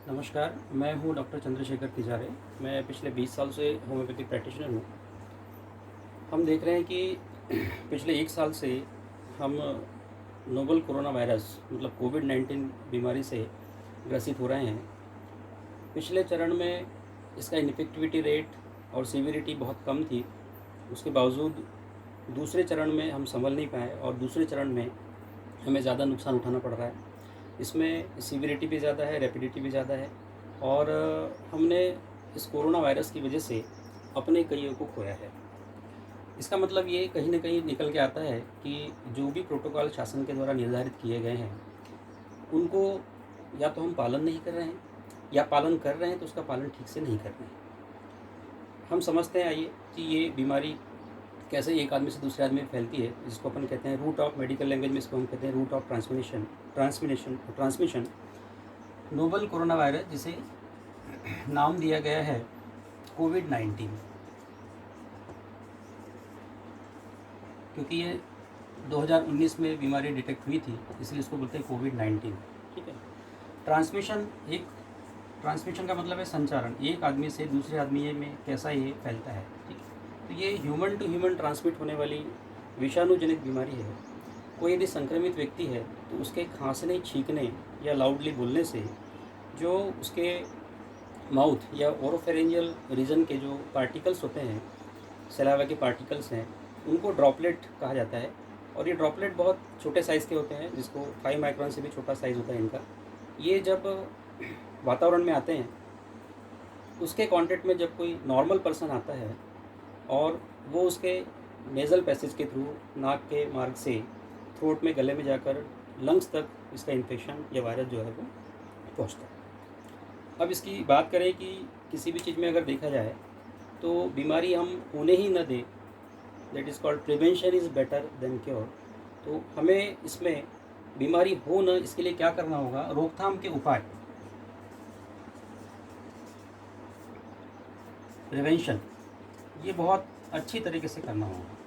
नमस्कार, मैं हूँ डॉक्टर चंद्रशेखर तिजारे। मैं पिछले 20 साल से होम्योपैथिक प्रैक्टिशनर हूँ। हम देख रहे हैं कि पिछले 1 साल से हम नोवल कोरोना वायरस मतलब कोविड-19 बीमारी से ग्रसित हो रहे हैं। पिछले चरण में इसका इन्फेक्टिविटी रेट और सीवियरिटी बहुत कम थी। उसके बावजूद दूसरे चरण में हम संभल नहीं पाए और दूसरे चरण में हमें ज़्यादा नुकसान उठाना पड़ रहा है। इसमें सीवियरिटी भी ज़्यादा है, रैपिडिटी भी ज़्यादा है और हमने इस कोरोना वायरस की वजह से अपने कईयों को खोया है। इसका मतलब ये कहीं न कहीं निकल के आता है कि जो भी प्रोटोकॉल शासन के द्वारा निर्धारित किए गए हैं, उनको या तो हम पालन नहीं कर रहे हैं या पालन कर रहे हैं तो उसका पालन ठीक से नहीं कर रहे हैं। हम समझते हैं आइए कि ये बीमारी कैसे एक आदमी से दूसरे आदमी में फैलती है, जिसको अपन कहते हैं रूट ऑफ मेडिकल लैंग्वेज में इसको हम कहते हैं route of transmission. Novel corona virus जिसे नाम दिया गया है कोविड-19, क्योंकि ये 2019 में बीमारी डिटेक्ट हुई थी, इसलिए इसको बोलते हैं कोविड-19। ठीक है। ट्रांसमिशन का मतलब है संचारण, एक आदमी से दूसरे आदमी में कैसा ये फैलता है। ठीक है। तो ये ह्यूमन टू ह्यूमन ट्रांसमिट होने वाली विषाणुजनित बीमारी है। कोई यदि संक्रमित व्यक्ति है तो उसके खांसने, छींकने या लाउडली बोलने से जो उसके माउथ या ओरोफेरेंजियल रीजन के जो पार्टिकल्स होते हैं, सलाइवा के पार्टिकल्स हैं, उनको ड्रॉपलेट कहा जाता है। और ये ड्रॉपलेट बहुत छोटे साइज़ के होते हैं, जिसको 5 माइक्रोन से भी छोटा साइज़ होता है इनका। ये जब वातावरण में आते हैं, उसके कांटेक्ट में जब कोई नॉर्मल पर्सन आता है और वो उसके नेज़ल पैसेज के थ्रू, नाक के मार्ग से थ्रोट में, गले में जाकर लंग्स तक इसका इन्फेक्शन या वायरस जो है वो पहुँचता है। अब इसकी बात करें कि किसी भी चीज़ में अगर देखा जाए तो बीमारी हम होने ही न दें, that is called prevention is better than cure. तो हमें इसमें बीमारी हो न, इसके लिए क्या करना होगा, रोकथाम के उपाय, प्रिवेंशन, ये बहुत अच्छी तरीके से करना होगा।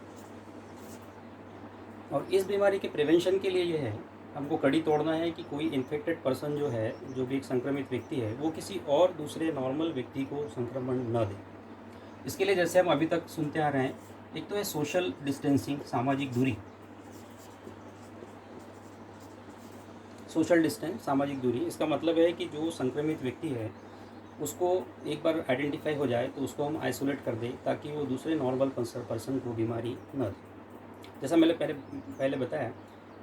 और इस बीमारी के प्रिवेंशन के लिए ये है, हमको कड़ी तोड़ना है कि कोई इन्फेक्टेड पर्सन जो है, जो भी एक संक्रमित व्यक्ति है, वो किसी और दूसरे नॉर्मल व्यक्ति को संक्रमण न दे। इसके लिए जैसे हम अभी तक सुनते आ रहे हैं, एक तो है सोशल डिस्टेंसिंग, सामाजिक दूरी। सोशल डिस्टेंस, सामाजिक दूरी, इसका मतलब है कि जो संक्रमित व्यक्ति है उसको एक बार आइडेंटिफाई हो जाए तो उसको हम आइसोलेट कर दें, ताकि वो दूसरे नॉर्मल पर्सन को बीमारी न दे। जैसा मैंने पहले बताया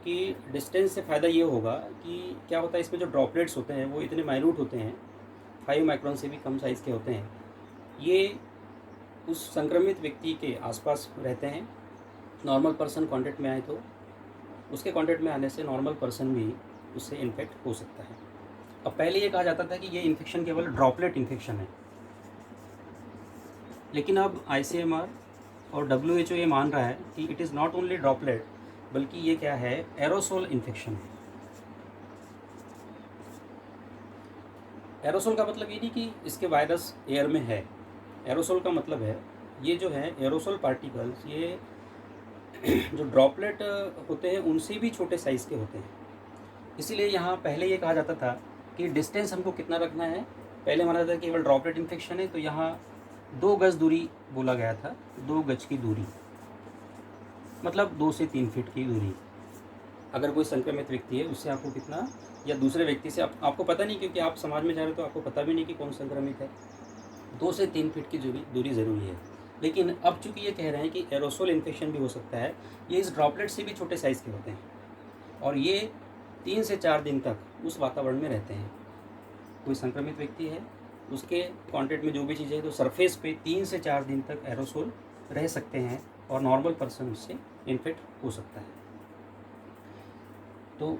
कि डिस्टेंस से फ़ायदा ये होगा कि क्या होता है, इसमें जो ड्रॉपलेट्स होते हैं वो इतने माइन्यूट होते हैं, 5 माइक्रोन से भी कम साइज़ के होते हैं। ये उस संक्रमित व्यक्ति के आसपास रहते हैं। नॉर्मल पर्सन कांटेक्ट में आए तो उसके कांटेक्ट में आने से नॉर्मल पर्सन भी उससे इन्फेक्ट हो सकता है। अब पहले ये कहा जाता था कि ये इन्फेक्शन केवल ड्रॉपलेट इन्फेक्शन है, लेकिन अब ICMR और WHO ये मान रहा है कि it is not only droplet, बल्कि ये क्या है, एरोसोल इन्फेक्शन है। एरोसोल का मतलब ये नहीं कि इसके वायरस एयर में है। एरोसोल का मतलब है ये जो है एरोसोल पार्टिकल्स, ये जो ड्रॉपलेट होते हैं उनसे भी छोटे साइज़ के होते हैं। इसीलिए यहाँ पहले ये कहा जाता था कि डिस्टेंस हमको कितना रखना है। पहले माना जाता था कि केवल ड्रॉपलेट इन्फेक्शन है तो यहाँ 2 गज दूरी बोला गया था। 2 गज की दूरी मतलब 2 से 3 फीट की दूरी। अगर कोई संक्रमित व्यक्ति है उससे आपको कितना, या दूसरे व्यक्ति से आपको पता नहीं, क्योंकि आप समाज में जा रहे हो तो आपको पता भी नहीं कि कौन संक्रमित है। 2 से 3 फीट की दूरी ज़रूरी है। लेकिन अब चूंकि ये कह रहे हैं कि एरोसोल इन्फेक्शन भी हो सकता है, ये इस ड्रॉपलेट से भी छोटे साइज़ के होते हैं और ये 3 से 4 दिन तक उस वातावरण में रहते हैं। कोई संक्रमित व्यक्ति है, उसके कांटेक्ट में जो भी चीज़ है, तो सरफेस पे 3 से 4 दिन तक एरोसोल रह सकते हैं और नॉर्मल पर्सन उससे इन्फेक्ट हो सकता है। तो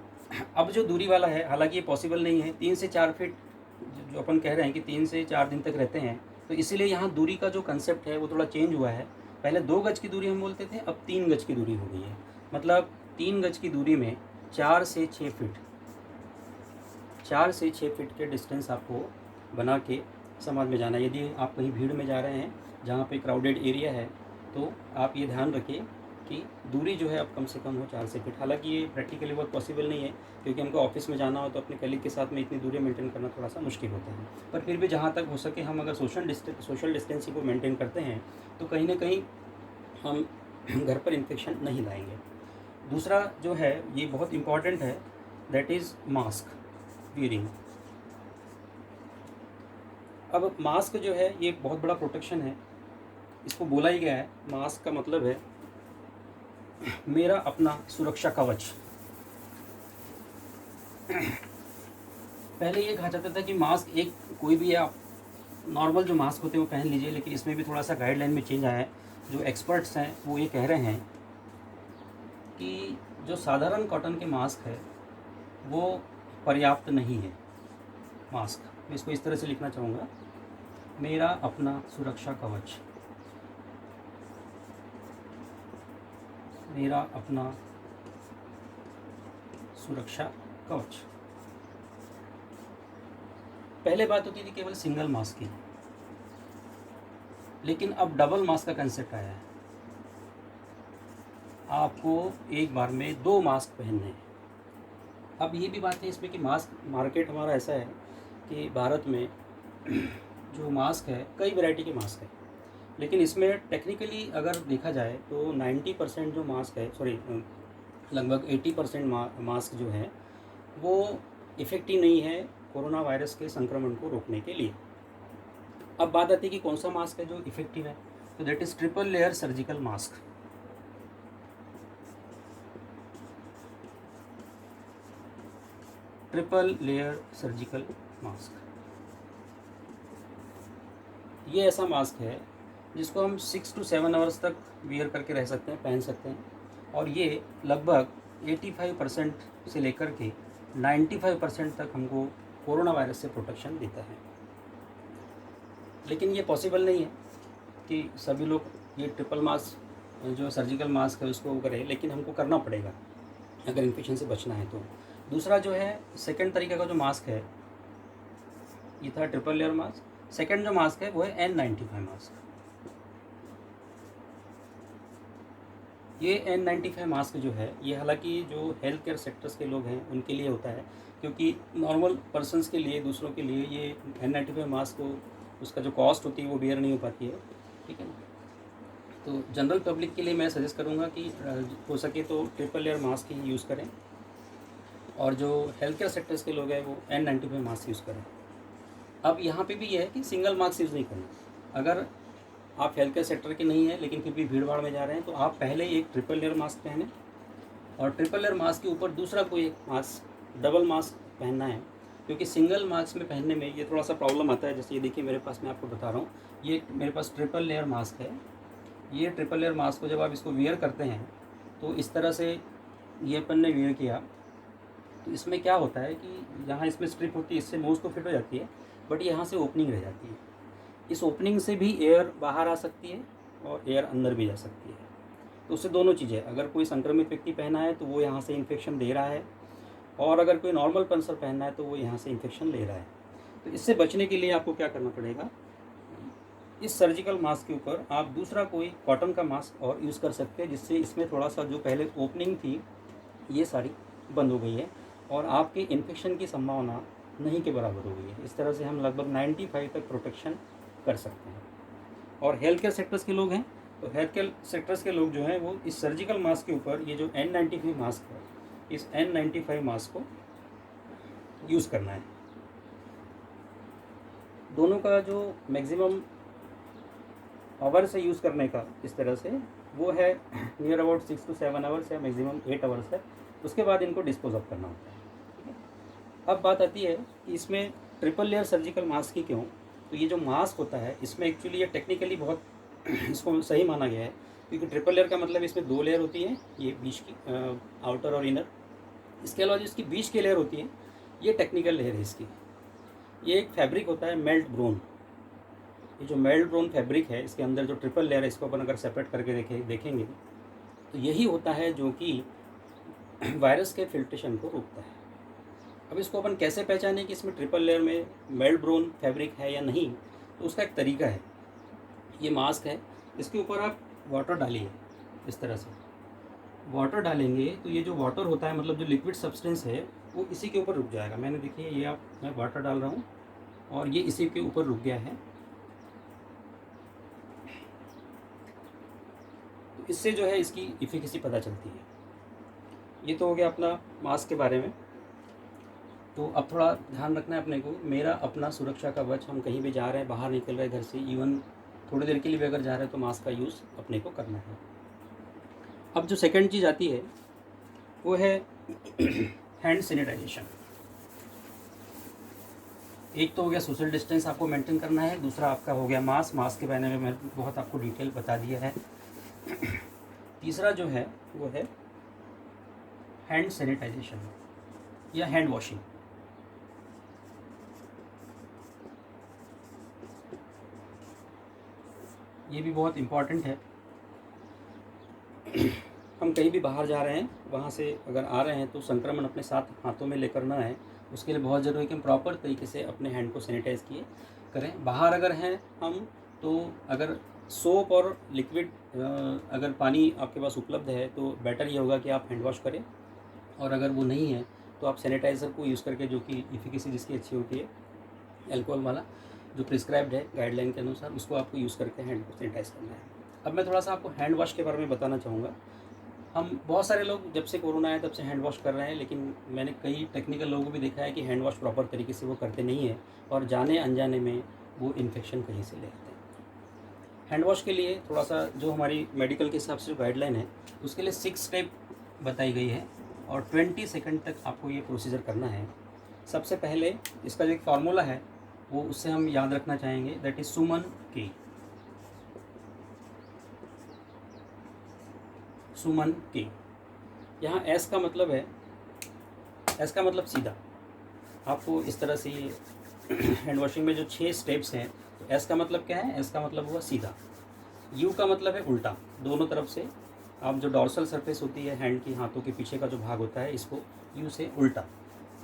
अब जो दूरी वाला है, हालांकि ये पॉसिबल नहीं है, 3 से 4 फीट जो अपन कह रहे हैं कि 3 से 4 दिन तक रहते हैं, तो इसीलिए यहाँ दूरी का जो कंसेप्ट है वो थोड़ा चेंज हुआ है। पहले 2 गज की दूरी हम बोलते थे, अब 3 गज की दूरी हो गई है। मतलब 3 गज की दूरी में 4 से 6 फीट, 4 से 6 फीट के डिस्टेंस आपको बना के समाज में जाना है। यदि आप कहीं भीड़ में जा रहे हैं जहाँ पे क्राउडेड एरिया है, तो आप ये ध्यान रखें कि दूरी जो है अब कम से कम हो 4 फीट। हालांकि ये प्रैक्टिकली बहुत पॉसिबल नहीं है, क्योंकि हमको ऑफिस में जाना हो तो अपने कलीग के साथ में इतनी दूरी मेंटेन करना थोड़ा सा मुश्किल होता है। पर फिर भी जहाँ तक हो सके हम अगर सोशल डिस्टेंसिंग को मेंटेन करते हैं तो कहीं ना कहीं हम घर पर इन्फेक्शन नहीं लाएंगे। दूसरा जो है ये बहुत इम्पॉर्टेंट है, दैट इज़ मास्क वियरिंग। अब मास्क जो है ये बहुत बड़ा प्रोटेक्शन है। इसको बोला ही गया है, मास्क का मतलब है मेरा अपना सुरक्षा कवच। पहले ये कहा जाता था कि मास्क एक कोई भी आप नॉर्मल जो मास्क होते हैं वो पहन लीजिए, लेकिन इसमें भी थोड़ा सा गाइडलाइन में चेंज आया है। जो एक्सपर्ट्स हैं वो ये कह रहे हैं कि जो साधारण कॉटन के मास्क है वो पर्याप्त नहीं है। मास्क मैं इसको इस तरह से लिखना चाहूँगा, मेरा अपना सुरक्षा कवच, मेरा अपना सुरक्षा कवच। पहले बात होती थी केवल सिंगल मास्क की, लेकिन अब डबल मास्क का कंसेप्ट आया है। आपको एक बार में 2 मास्क पहनने हैं। अब ये भी बात है इसमें कि मास्क मार्केट हमारा ऐसा है कि भारत में जो मास्क है कई वैरायटी के मास्क है, लेकिन इसमें टेक्निकली अगर देखा जाए तो 90% जो मास्क है, लगभग 80% मास्क जो है वो इफ़ेक्टिव नहीं है कोरोना वायरस के संक्रमण को रोकने के लिए। अब बात आती है कि कौन सा मास्क है जो इफ़ेक्टिव है, तो that is triple layer surgical mask. Triple layer surgical mask ये ऐसा मास्क है जिसको हम 6 to 7 आवर्स तक वियर करके रह सकते हैं, पहन सकते हैं, और ये लगभग 85% से लेकर के 95% तक हमको कोरोना वायरस से प्रोटेक्शन देता है। लेकिन ये पॉसिबल नहीं है कि सभी लोग ये ट्रिपल मास्क जो सर्जिकल मास्क है उसको करें, लेकिन हमको करना पड़ेगा अगर इन्फेक्शन से बचना है तो। दूसरा जो है सेकंड तरीके का जो मास्क है, ये था ट्रिपल लेयर मास्क। सेकंड जो मास्क है वो है N95 मास्क। ये N95 मास्क जो है ये हालांकि जो हेल्थ केयर सेक्टर्स के लोग हैं उनके लिए होता है, क्योंकि नॉर्मल पर्सनस के लिए, दूसरों के लिए ये N95 मास्क को उसका जो कॉस्ट होती है वो बेयर नहीं हो पाती है, ठीक है ना। तो जनरल पब्लिक के लिए मैं सजेस्ट करूँगा कि हो सके तो ट्रिपल लेयर मास्क ही यूज़ करें, और जो हेल्थ केयर सेक्टर्स के लोग हैं वो N95 मास्क यूज़ करें। अब यहाँ पे भी ये है कि सिंगल मास्क यूज़ नहीं करना। अगर आप हेल्थ केयर सेक्टर के नहीं है लेकिन फिर भी भीड़ भाड़ में जा रहे हैं तो आप पहले एक ट्रिपल लेयर मास्क पहने, और ट्रिपल लेयर मास्क के ऊपर दूसरा कोई एक मास्क, डबल मास्क पहनना है, क्योंकि सिंगल मास्क में पहनने में ये थोड़ा सा प्रॉब्लम आता है। जैसे ये देखिए मेरे पास, मैं आपको बता रहा हूँ, ये मेरे पास ट्रिपल लेयर मास्क है। ये ट्रिपल लेयर मास्क को जब आप इसको वियर करते हैं तो इस तरह से ये अपन ने वियर किया तो इसमें क्या होता है कि जहाँ इसमें स्ट्रिप होती है इससे नोज़ तो फिट हो जाती है, बट यहाँ से ओपनिंग रह जाती है। इस ओपनिंग से भी एयर बाहर आ सकती है और एयर अंदर भी जा सकती है। तो उससे दोनों चीज़ें, अगर कोई संक्रमित व्यक्ति पहना है तो वो यहाँ से इन्फेक्शन दे रहा है, और अगर कोई नॉर्मल पर्सन पहनना है तो वो यहाँ से इन्फेक्शन ले रहा है। तो इससे बचने के लिए आपको क्या करना पड़ेगा, इस सर्जिकल मास्क के ऊपर आप दूसरा कोई कॉटन का मास्क और यूज़ कर सकते हैं, जिससे इसमें थोड़ा सा जो पहले ओपनिंग थी ये सारी बंद हो गई है और आपके इन्फेक्शन की संभावना नहीं के बराबर हो गई है। इस तरह से हम लगभग 95 तक प्रोटेक्शन कर सकते हैं। और हेल्थ केयर सेक्टर्स के लोग हैं तो हेल्थ केयर सेक्टर्स के लोग जो हैं वो इस सर्जिकल मास्क के ऊपर ये जो N95 मास्क है, इस N95 मास्क को यूज़ करना है। दोनों का जो मैक्सिमम आवर से यूज़ करने का इस तरह से वो है नियर अबाउट 6 to 7 आवर्स या मैक्सिमम 8 आवर्स है। उसके बाद इनको डिस्पोज ऑफ करना होता है, ठीक है। अब बात आती है कि इसमें ट्रिपल लेयर सर्जिकल मास्क ही क्यों, तो ये जो मास्क होता है इसमें एक्चुअली ये टेक्निकली बहुत इसको सही माना गया है, क्योंकि ट्रिपल लेयर का मतलब इसमें 2 लेयर होती हैं, ये बीच की आउटर और इनर। इसके अलावा जो इसकी बीच की लेयर होती है ये टेक्निकल लेयर है इसकी। ये एक फैब्रिक होता है मेल्ट ब्रोन। ये जो मेल्ट ब्रोन फैब्रिक है इसके अंदर जो ट्रिपल लेयर है, इसको अपन अगर सेपरेट करके देखेंगे तो यही होता है जो कि वायरस के फिल्ट्रेशन को रोकता है। अब इसको अपन कैसे पहचानें कि इसमें ट्रिपल लेयर में मेल्ट ब्रोन फैब्रिक है या नहीं, तो उसका एक तरीका है। ये मास्क है, इसके ऊपर आप वाटर डालिए इस तरह से, वाटर डालेंगे तो ये जो वाटर होता है, मतलब जो लिक्विड सब्सटेंस है, वो इसी के ऊपर रुक जाएगा। मैंने देखिए ये मैं वाटर डाल रहा हूँ और ये इसी के ऊपर रुक गया है। तो इससे जो है इसकी इफिकेसी पता चलती है। ये तो हो गया अपना मास्क के बारे में। तो अब थोड़ा ध्यान रखना है अपने को, मेरा अपना सुरक्षा का कवच। हम कहीं भी जा रहे हैं, बाहर निकल रहे हैं घर से, इवन थोड़ी देर के लिए भी अगर जा रहे हैं तो मास्क का यूज़ अपने को करना है। अब जो सेकंड चीज़ आती है वो है हैंड सैनिटाइजेशन। एक तो हो गया सोशल डिस्टेंस आपको मेंटेन करना है, दूसरा आपका हो गया मास्क। मास्क के बारे में मैंने बहुत आपको डिटेल बता दिया है। तीसरा जो है वो है हैंड सैनिटाइजेशन या हैंड वॉशिंग। ये भी बहुत इम्पॉर्टेंट है। हम कहीं भी बाहर जा रहे हैं, वहाँ से अगर आ रहे हैं तो संक्रमण अपने साथ हाथों में लेकर ना आए। उसके लिए बहुत ज़रूरी है कि हम प्रॉपर तरीके से अपने हैंड को सैनिटाइज़ किए करें। बाहर अगर हैं हम, तो अगर सोप और लिक्विड अगर पानी आपके पास उपलब्ध है तो बेटर ये होगा कि आप हैंड वॉश करें। और अगर वो नहीं है तो आप सैनिटाइज़र को यूज़ करके, जो कि इफिकेसी जिसकी अच्छी होती है, अल्कोहल वाला जो प्रिस्क्राइब्ड है गाइडलाइन के अनुसार, उसको आपको यूज़ करके हैंड को सैनिटाइज़ करना है। अब मैं थोड़ा सा आपको हैंड वॉश के बारे में बताना चाहूँगा। हम बहुत सारे लोग जब से कोरोना आया तब से हैंड वॉश कर रहे हैं, लेकिन मैंने कई टेक्निकल लोगों को भी देखा है कि हैंड वॉश प्रॉपर तरीके से वो करते नहीं है और जाने अनजाने में वो इन्फेक्शन कहीं से ले आते हैं। हैंड वॉश के लिए थोड़ा सा जो हमारी मेडिकल के हिसाब से जो गाइडलाइन है, उसके लिए 6 स्टेप बताई गई है और 20 सेकंड तक आपको ये प्रोसीजर करना है। सबसे पहले इसका जो एक फार्मूला है वो उससे हम याद रखना चाहेंगे, दैट इज़ सुमन के। सुमन के, यहाँ एस का मतलब है, एस का मतलब सीधा। आपको इस तरह से ये हैंड वॉशिंग में जो 6 स्टेप्स हैं, तो एस का मतलब क्या है? एस का मतलब हुआ सीधा। यू का मतलब है उल्टा, दोनों तरफ से। आप जो डॉर्सल सरफेस होती है हैंड की, हाथों के पीछे का जो भाग होता है, इसको यू से उल्टा।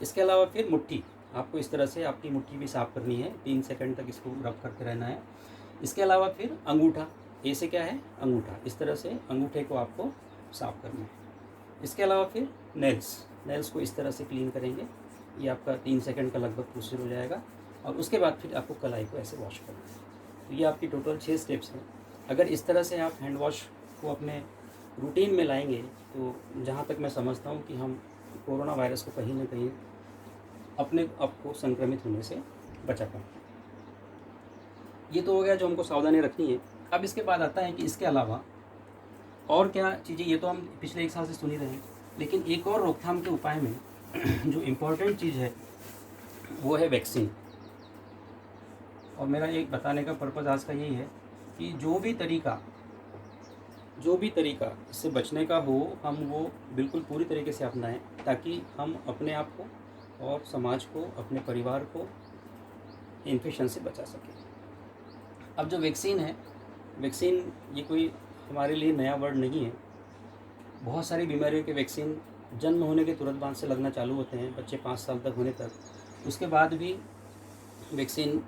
इसके अलावा फिर मुट्ठी, आपको इस तरह से आपकी मुट्ठी भी साफ़ करनी है, 3 सेकंड तक इसको रब करते रहना है। इसके अलावा फिर अंगूठा, ए से क्या है? अंगूठा, इस तरह से अंगूठे को आपको साफ़ करना है। इसके अलावा फिर नेल्स को इस तरह से क्लीन करेंगे। ये आपका 3 सेकंड का लगभग प्रोसीजर हो जाएगा। और उसके बाद फिर आपको कलाई को ऐसे वॉश करना है। तो ये आपकी टोटल 6 स्टेप्स हैं। अगर इस तरह से आप हैंड वॉश को अपने रूटीन में लाएंगे तो जहाँ तक मैं समझता हूँ कि हम कोरोना वायरस को कहीं ना कहीं अपने आप को संक्रमित होने से बचा पाएंगे। ये तो हो गया जो हमको सावधानी रखनी है। अब इसके बाद आता है कि इसके अलावा और क्या चीज़ें, ये तो हम पिछले 1 साल से सुन ही रहे हैं, लेकिन एक और रोकथाम के उपाय में जो इम्पोर्टेंट चीज़ है वो है वैक्सीन। और मेरा एक बताने का पर्पज़ आज का यही है कि जो भी तरीका इससे बचने का हो, हम वो बिल्कुल पूरी तरीके से अपनाएं, ताकि हम अपने आप को और समाज को, अपने परिवार को इन्फेक्शन से बचा सकें। अब जो वैक्सीन है, वैक्सीन ये कोई हमारे लिए नया वर्ड नहीं है। बहुत सारी बीमारियों के वैक्सीन जन्म होने के तुरंत बाद से लगना चालू होते हैं, बच्चे 5 साल तक होने तक। उसके बाद भी वैक्सीन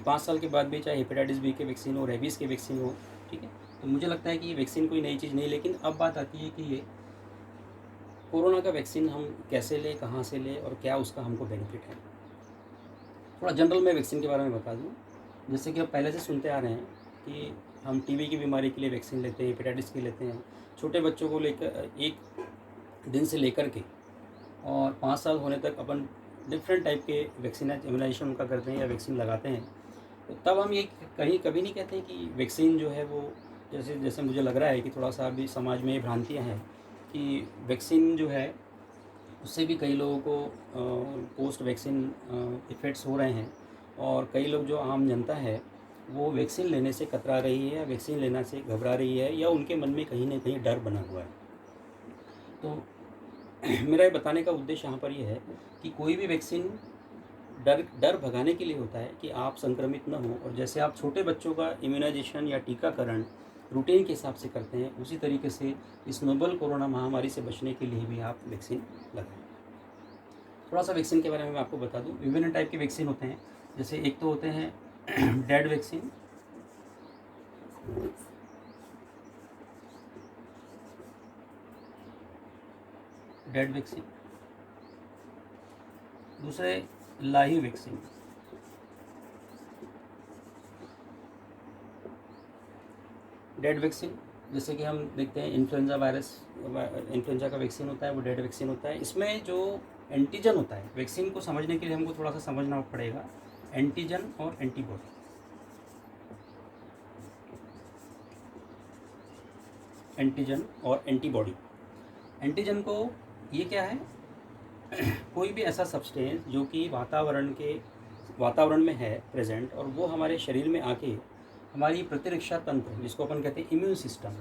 5 साल के बाद भी, चाहे हेपेटाइटिस बी के वैक्सीन हो, रेबीज़ के वैक्सीन हो, ठीक है। तो मुझे लगता है कि ये वैक्सीन कोई नई चीज़ नहीं। लेकिन अब बात आती है कि ये कोरोना का वैक्सीन हम कैसे लें, कहाँ से लें और क्या उसका हमको बेनिफिट है। थोड़ा जनरल में वैक्सीन के बारे में बता दूँ। जैसे कि अब पहले से सुनते आ रहे हैं कि हम टीबी की बीमारी के लिए वैक्सीन लेते हैं, हेपेटाइटिस की लेते हैं, छोटे बच्चों को लेकर 1 दिन से लेकर के और 5 साल होने तक अपन डिफरेंट टाइप के वैक्सीन इम्यूनाइजेशन उनका करते हैं या वैक्सीन लगाते हैं। तो तब हम ये कभी नहीं कहते हैं कि वैक्सीन जो है वो, जैसे मुझे लग रहा है कि थोड़ा सा अभी समाज में ये भ्रांतियाँ हैं कि वैक्सीन जो है उससे भी कई लोगों को पोस्ट वैक्सीन इफ़ेक्ट्स हो रहे हैं। और कई लोग, जो आम जनता है, वो वैक्सीन लेने से कतरा रही है या वैक्सीन लेना से घबरा रही है, या उनके मन में कहीं ना कहीं डर बना हुआ है। तो मेरा ये बताने का उद्देश्य यहाँ पर ये है कि कोई भी वैक्सीन डर भगाने के लिए होता है कि आप संक्रमित न हो। और जैसे आप छोटे बच्चों का इम्यूनाइजेशन या टीकाकरण रूटीन के हिसाब से करते हैं, उसी तरीके से इस नोबल कोरोना महामारी से बचने के लिए भी आप वैक्सीन लगाएं। थोड़ा सा वैक्सीन के बारे में मैं आपको बता दूं। विभिन्न टाइप के वैक्सीन होते हैं। जैसे एक तो होते हैं डेड वैक्सीन, डेड वैक्सीन, दूसरे लाइव वैक्सीन। डेड वैक्सीन जैसे कि हम देखते हैं इन्फ्लुएंजा वायरस, इन्फ्लुएंजा का वैक्सीन होता है, वो डेड वैक्सीन होता है। इसमें जो एंटीजन होता है, वैक्सीन को समझने के लिए हमको थोड़ा सा समझना पड़ेगा एंटीजन और एंटीबॉडी। एंटीजन और एंटीबॉडी। एंटीजन को ये क्या है कोई भी ऐसा सब्सटेंस जो कि वातावरण में है प्रेजेंट, और वो हमारे शरीर में आके हमारी प्रतिरक्षा तंत्र, जिसको अपन कहते हैं इम्यून सिस्टम,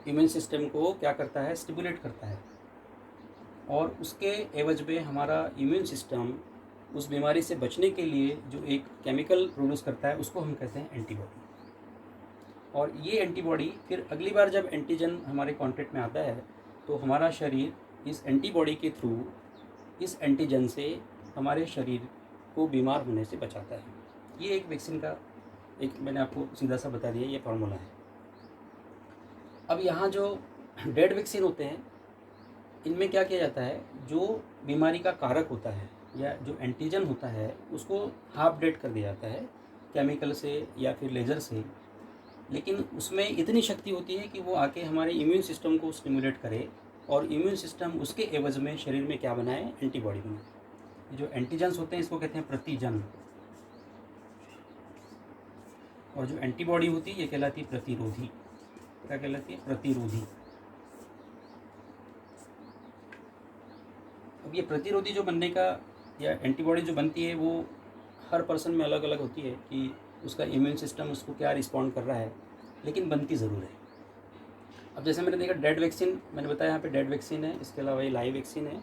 इम्यून सिस्टम को क्या करता है, स्टिमुलेट करता है, और उसके एवज में हमारा इम्यून सिस्टम उस बीमारी से बचने के लिए जो एक केमिकल प्रोड्यूस करता है, उसको हम कहते हैं एंटीबॉडी। और ये एंटीबॉडी फिर अगली बार जब एंटीजन हमारे कांटेक्ट में आता है तो हमारा शरीर इस एंटीबॉडी के थ्रू इस एंटीजन से हमारे शरीर को बीमार होने से बचाता है। ये एक वैक्सीन का एक मैंने आपको सीधा सा बता दिया, ये फार्मूला है। अब यहाँ जो डेड वैक्सीन होते हैं, इनमें क्या किया जाता है, जो बीमारी का कारक होता है या जो एंटीजन होता है उसको हाफ डेड कर दिया जाता है केमिकल से या फिर लेज़र से, लेकिन उसमें इतनी शक्ति होती है कि वो आके हमारे इम्यून सिस्टम को स्टिमुलेट करे और इम्यून सिस्टम उसके एवज में शरीर में क्या बनाए, एंटीबॉडी बनाए। जो एंटीजन्स होते हैं इसको कहते हैं प्रतिजन, और जो एंटीबॉडी होती है ये कहलाती है प्रतिरोधी। क्या कहलाती है, प्रतिरोधी। अब ये प्रतिरोधी जो बनने का या एंटीबॉडी जो बनती है वो हर पर्सन में अलग अलग होती है कि उसका इम्यून सिस्टम उसको क्या रिस्पॉन्ड कर रहा है, लेकिन बनती ज़रूर है। अब जैसे मैंने देखा डेड वैक्सीन, मैंने बताया यहाँ पे डेड वैक्सीन है, इसके अलावा ये लाइव वैक्सीन है।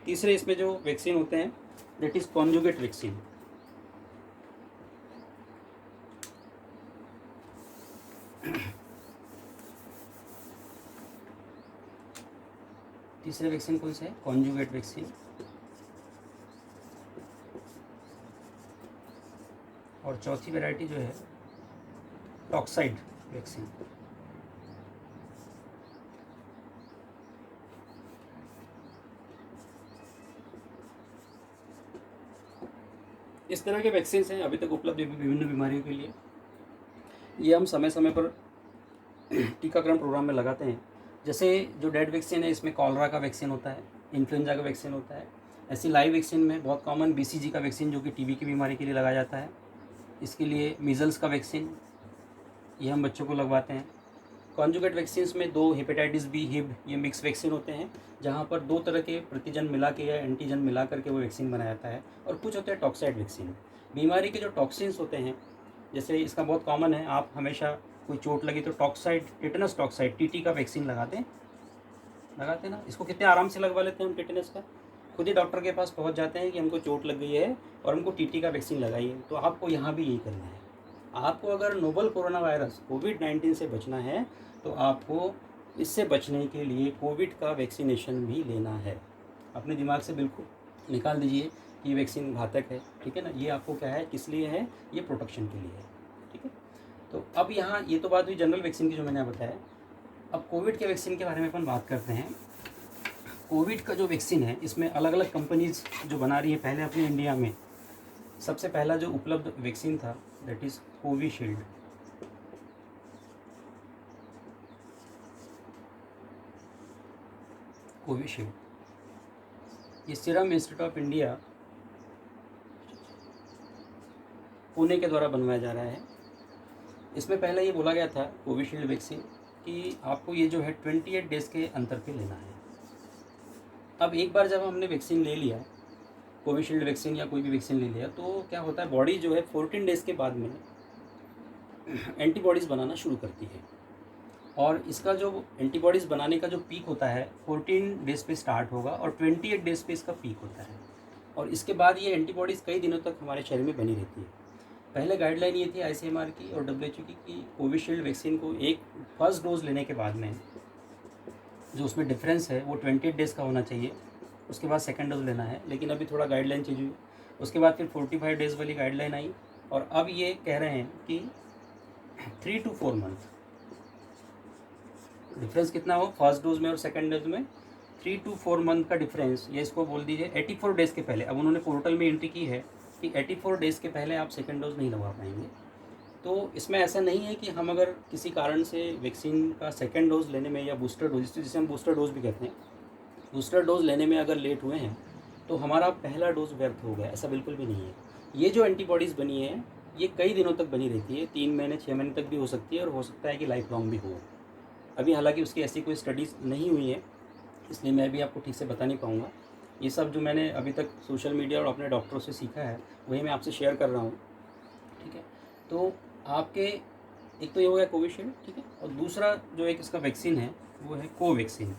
तीसरे इसमें जो वैक्सीन होते हैं दैट इज़ कॉन्जुगेट वैक्सीन। तीसरे वैक्सीन कौन सा है, कॉन्जुगेट वैक्सीन। और चौथी वैरायटी जो है टॉक्साइड वैक्सीन। इस तरह के वैक्सीन हैं अभी तक उपलब्ध विभिन्न बीमारियों के लिए। ये हम समय समय पर टीकाकरण प्रोग्राम में लगाते हैं। जैसे जो डेड वैक्सीन है इसमें कॉलरा का वैक्सीन होता है, इन्फ्लुएंजा का वैक्सीन होता है। ऐसी लाइव वैक्सीन में बहुत कॉमन BCG का वैक्सीन जो कि टीबी की बीमारी के लिए लगाया जाता है। इसके लिए मीज़ल्स का वैक्सीन, ये हम बच्चों को लगवाते हैं। कॉन्जुगेट वैक्सीन में 2 हेपेटाइटिस बी, हिब, ये मिक्स वैक्सीन होते हैं जहाँ पर 2 तरह के प्रतिजन मिला के या एंटीजन मिला करके वो वैक्सीन बनाया जाता है। और कुछ होते हैं टॉक्साइड वैक्सीन, बीमारी के जो टॉक्सिन्स होते हैं। जैसे इसका बहुत कॉमन है, आप हमेशा कोई चोट लगी तो टॉक्साइड, टिटेनस टॉक्साइड, TT का वैक्सीन लगाते हैं ना। इसको कितने आराम से लगवा लेते हैं हम टिटेनस का, खुद ही डॉक्टर के पास पहुंच जाते हैं कि हमको चोट लग गई है और हमको TT का वैक्सीन लगाइए। तो आपको यहाँ भी यही करना है। आपको अगर नोवल कोरोना वायरस कोविड-19 से बचना है तो आपको इससे बचने के लिए कोविड का वैक्सीनेशन भी लेना है। अपने दिमाग से बिल्कुल निकाल दीजिए कि ये वैक्सीन घातक है, ठीक है ना। ये आपको क्या है, किस लिए है, ये प्रोटेक्शन के लिए है, ठीक है। तो अब यहाँ ये तो बात हुई जनरल वैक्सीन की जो मैंने बताया। अब कोविड के वैक्सीन के बारे में अपन बात करते हैं। कोविड का जो वैक्सीन है इसमें अलग अलग कंपनीज जो बना रही है। पहले अपने इंडिया में सबसे पहला जो उपलब्ध वैक्सीन था दैट इज़ कोविशील्ड। कोविशील्ड ये serum institute of India Pune के द्वारा बनवाया जा रहा है। इसमें पहले ये बोला गया था कोविशील्ड वैक्सीन कि आपको ये जो है 28 डेज़ के अंतर पे लेना है। अब एक बार जब हमने वैक्सीन ले लिया, कोविशील्ड वैक्सीन या कोई भी वैक्सीन ले लिया, तो क्या होता है, बॉडी जो है 14 डेज़ के बाद में एंटीबॉडीज़ बनाना शुरू करती है। और इसका जो एंटीबॉडीज़ बनाने का जो पीक होता है 14 डेज़ पे स्टार्ट होगा और 28 डेज़ पे इसका पीक होता है। और इसके बाद ये एंटीबॉडीज़ कई दिनों तक हमारे शरीर में बनी रहती है। पहले गाइडलाइन ये थी ICMR की और WHO की कि कोविशील्ड वैक्सीन को एक फर्स्ट डोज लेने के बाद में जो उसमें डिफरेंस है वो 28 डेज़ का होना चाहिए, उसके बाद सेकेंड डोज लेना है। लेकिन अभी थोड़ा गाइडलाइन चेंज हुई, उसके बाद फिर 45 डेज़ वाली गाइडलाइन आई और अब ये कह रहे हैं कि 3 to 4 मंथ। डिफरेंस कितना हो फर्स्ट डोज में और सेकेंड डोज में? 3 to 4 मंथ का डिफरेंस, ये इसको बोल दीजिए 84 डेज़ के पहले। अब उन्होंने पोर्टल में एंट्री की है कि 84 डेज़ के पहले आप सेकेंड डोज नहीं लगवा पाएंगे। तो इसमें ऐसा नहीं है कि हम अगर किसी कारण से वैक्सीन का सेकेंड डोज लेने में या बूस्टर डोज, जिसे हम बूस्टर डोज भी कहते हैं, बूस्टर डोज लेने में अगर लेट हुए हैं तो हमारा पहला डोज व्यर्थ हो गया, ऐसा बिल्कुल भी नहीं है। ये जो एंटीबॉडीज़ बनी है ये कई दिनों तक बनी रहती है, 3 महीने 6 महीने तक भी हो सकती है और हो सकता है कि लाइफ लॉन्ग भी हो। अभी हालांकि उसकी ऐसी कोई स्टडीज़ नहीं हुई है, इसलिए मैं भी आपको ठीक से बता नहीं पाऊँगा। ये सब जो मैंने अभी तक सोशल मीडिया और अपने डॉक्टरों से सीखा है वही मैं आपसे शेयर कर रहा हूँ, ठीक है। तो आपके एक तो ये हो गया कोविशील्ड, ठीक है, और दूसरा जो एक इसका वैक्सीन है वो है कोवैक्सीन।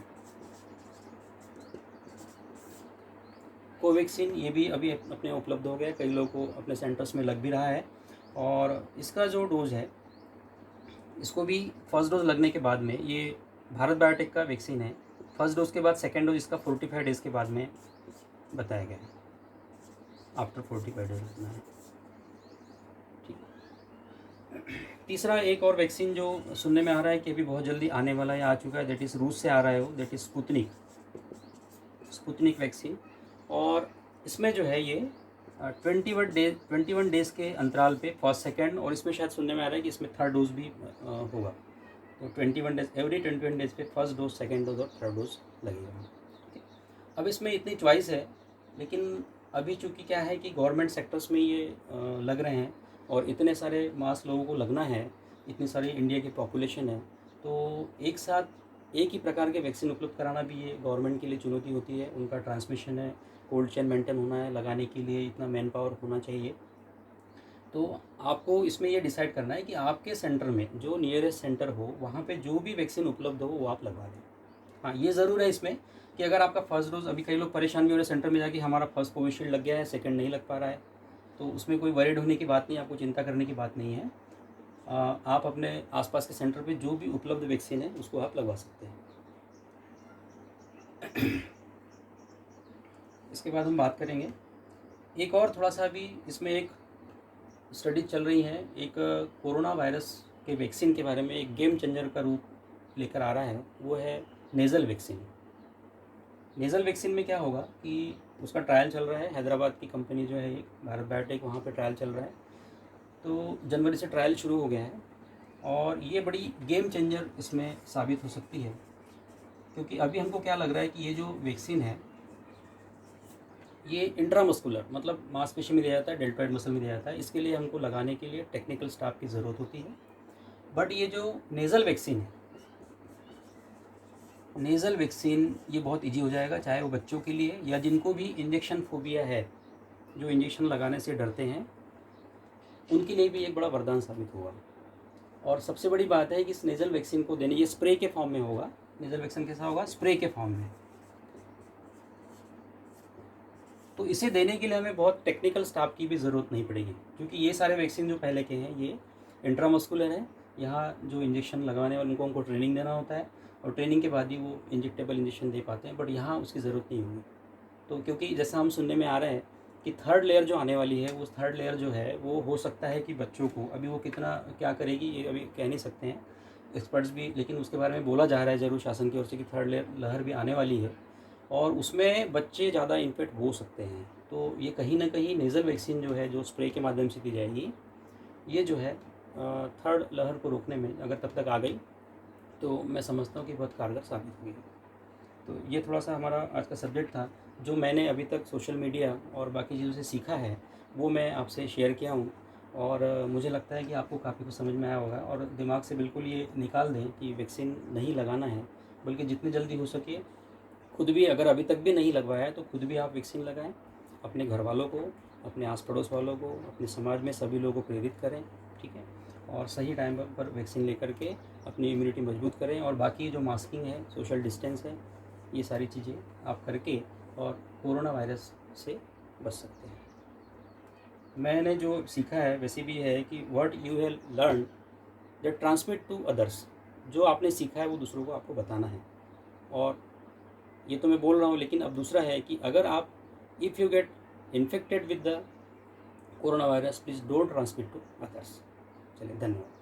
कोवैक्सीन ये भी अभी अपने उपलब्ध हो गया है, कई लोगों को अपने सेंटर्स में लग भी रहा है। और इसका जो डोज़ है, इसको भी फर्स्ट डोज लगने के बाद में, ये भारत बायोटेक का वैक्सीन है, फर्स्ट डोज के बाद सेकेंड डोज इसका 45 डेज़ के बाद में बताया गया है, आफ्टर 45 डेज लगना है, ठीक। तीसरा एक और वैक्सीन जो सुनने में आ रहा है कि अभी बहुत जल्दी आने वाला है, आ चुका है, दैट इज़ रूस से आ रहा है वो, दैट इज़ स्पुतनिक वैक्सीन। और इसमें जो है ये 21 डेज़ के अंतराल पे फर्स्ट सेकेंड, और इसमें शायद सुनने में आ रहा है कि इसमें थर्ड डोज भी होगा। तो 21 डेज, एवरी 21 डेज़ पे फर्स्ट डोज, सेकेंड डोज और थर्ड डोज लगेगा। अब इसमें इतनी चॉइस है, लेकिन अभी चूँकि क्या है कि गवर्नमेंट सेक्टर्स में ये लग रहे हैं और इतने सारे मास लोगों को लगना है, इतनी सारी इंडिया की पॉपुलेशन है, तो एक साथ एक ही प्रकार के वैक्सीन उपलब्ध कराना भी ये गवर्नमेंट के लिए चुनौती होती है। उनका ट्रांसमिशन है, कोल्ड चेन मेंटेन होना है, लगाने के लिए इतना मैन पावर होना चाहिए। तो आपको इसमें ये डिसाइड करना है कि आपके सेंटर में जो नियरेस्ट सेंटर हो वहाँ पे जो भी वैक्सीन उपलब्ध हो वो आप लगवा लें। हाँ, ये ज़रूर है इसमें कि अगर आपका फर्स्ट डोज, अभी कई लोग परेशान भी हो रहे सेंटर में जाके हमारा फर्स्ट कोविशील्ड लग गया है, सेकंड नहीं लग पा रहा है, तो उसमें कोई वरीड होने की बात नहीं, आपको चिंता करने की बात नहीं है। आप अपने आसपास के सेंटर पे जो भी उपलब्ध वैक्सीन है उसको आप लगवा सकते हैं। इसके बाद हम बात करेंगे एक और थोड़ा सा भी, इसमें एक स्टडी चल रही है, एक कोरोना वायरस के वैक्सीन के बारे में, एक गेम चेंजर का रूप लेकर आ रहा है, वो है नेज़ल वैक्सीन। नेज़ल वैक्सीन में क्या होगा कि उसका ट्रायल चल रहा है, हैदराबाद की कंपनी जो है एक भारत बायोटेक, वहाँ पे ट्रायल चल रहा है। तो जनवरी से ट्रायल शुरू हो गया है और ये बड़ी गेम चेंजर इसमें साबित हो सकती है, क्योंकि अभी हमको क्या लग रहा है कि ये जो वैक्सीन है ये इंट्रामस्कुलर, मतलब मांसपेशी में दिया जाता है, डेल्टॉइड मसल में दिया जाता है, इसके लिए हमको लगाने के लिए टेक्निकल स्टाफ की ज़रूरत होती है। बट ये जो नेज़ल वैक्सीन है, नेज़ल वैक्सीन ये बहुत इजी हो जाएगा, चाहे वो बच्चों के लिए या जिनको भी इंजेक्शन फोबिया है, जो इंजेक्शन लगाने से डरते हैं, उनके लिए भी एक बड़ा वरदान साबित होगा। और सबसे बड़ी बात है कि इस नेज़ल वैक्सीन को देने, ये स्प्रे के फॉर्म में होगा। नेज़ल वैक्सीन कैसा होगा? स्प्रे के फॉर्म में। तो इसे देने के लिए हमें बहुत टेक्निकल स्टाफ की भी ज़रूरत नहीं पड़ेगी, क्योंकि ये सारे वैक्सीन जो पहले के हैं ये इंट्रामस्कुलर है। यहाँ जो इंजेक्शन लगाने वाले उनको ट्रेनिंग देना होता है और ट्रेनिंग के बाद ही वो इंजेक्टेबल इंजेक्शन दे पाते हैं, बट यहाँ उसकी ज़रूरत नहीं होगी। तो क्योंकि जैसा हम सुनने में आ रहा है कि थर्ड लेयर जो आने वाली है, वो थर्ड लेयर जो है वो हो सकता है कि बच्चों को, अभी वो कितना क्या करेगी ये अभी कह नहीं सकते हैं एक्सपर्ट्स भी, लेकिन उसके बारे में बोला जा रहा है ज़रूर शासन की ओर से कि थर्ड लेयर लहर भी आने वाली है और उसमें बच्चे ज़्यादा इन्फेक्ट हो सकते हैं। तो ये कहीं ना कहीं नेज़ल वैक्सीन जो है, जो स्प्रे के माध्यम से दी जाएगी, ये जो है थर्ड लहर को रोकने में अगर तब तक आ गई तो मैं समझता हूँ कि बहुत कारगर साबित होगी। तो ये थोड़ा सा हमारा आज का सब्जेक्ट था, जो मैंने अभी तक सोशल मीडिया और बाकी चीज़ों से सीखा है वो मैं आपसे शेयर किया हूँ। और मुझे लगता है कि आपको काफ़ी कुछ समझ में आया होगा और दिमाग से बिल्कुल ये निकाल दें कि वैक्सीन नहीं लगाना है, बल्कि जितनी जल्दी हो सके खुद भी, अगर अभी तक भी नहीं लगवाया है तो खुद भी आप वैक्सीन लगाएं, अपने घर वालों को, अपने आस पड़ोस वालों को, अपने समाज में सभी लोगों को प्रेरित करें, ठीक है। और सही टाइम पर वैक्सीन लेकर के अपनी इम्यूनिटी मजबूत करें। और बाकी जो मास्किंग है, सोशल डिस्टेंस है, ये सारी चीज़ें आप करके और कोरोना वायरस से बच सकते हैं। मैंने जो सीखा है वैसे भी है कि what you have learn that transmit to others, जो आपने सीखा है वो दूसरों को आपको बताना है। और ये तो मैं बोल रहा हूँ, लेकिन अब दूसरा है कि अगर आप, if you get infected with the corona virus, please don't transmit to others. चलिए, धन्यवाद।